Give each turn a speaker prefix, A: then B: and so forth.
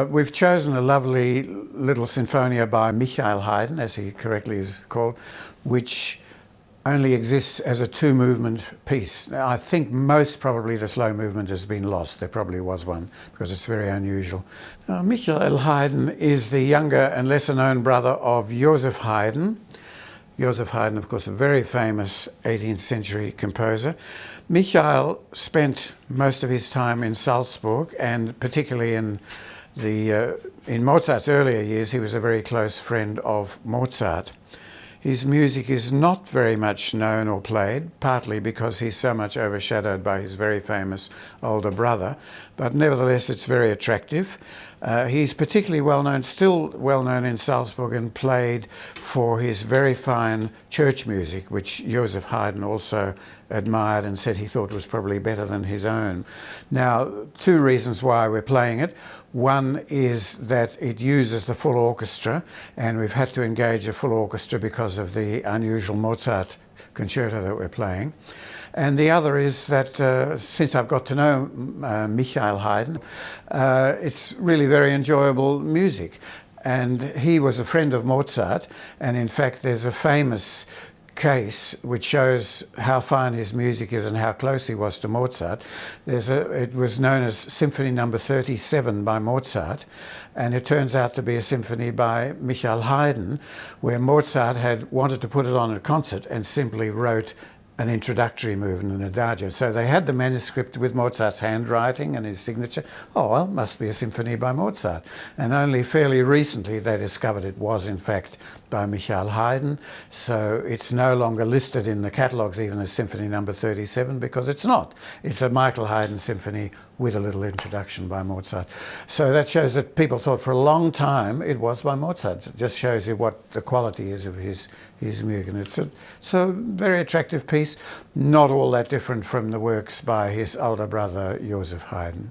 A: We've chosen a lovely little sinfonia by Michael Haydn, as he correctly is called, which only exists as a two-movement piece. Now, I think most probably the slow movement has been lost. There probably was one, because it's very unusual. Now, Michael Haydn is the younger and lesser-known brother of Joseph Haydn. Joseph Haydn, of course, a very famous 18th century composer. Michael spent most of his time in Salzburg, and particularly in Mozart's earlier years, he was a very close friend of Mozart. His music is not very much known or played, partly because he's so much overshadowed by his very famous older brother, but nevertheless it's very attractive. He's particularly still well known in Salzburg, and played for his very fine church music, which Joseph Haydn also admired and said he thought was probably better than his own. Now, two reasons why we're playing it. One is that it uses the full orchestra, and we've had to engage a full orchestra because of the unusual Mozart concerto that we're playing. And the other is that since I've got to know Michael Haydn, it's really very enjoyable music. And he was a friend of Mozart, and in fact there's a famous case which shows how fine his music is and how close he was to Mozart. It was known as Symphony Number 37 by Mozart, and it turns out to be a symphony by Michael Haydn, where Mozart had wanted to put it on a concert and simply wrote an introductory movement, an adagio. So they had the manuscript with Mozart's handwriting and his signature. Oh, well, must be a symphony by Mozart. And only fairly recently they discovered it was in fact by Michael Haydn. So it's no longer listed in the catalogues even as Symphony Number 37, because it's not. It's a Michael Haydn symphony with a little introduction by Mozart. So that shows that people thought for a long time it was by Mozart. It just shows you what the quality is of his music. And it's a very attractive piece, not all that different from the works by his older brother Joseph Haydn.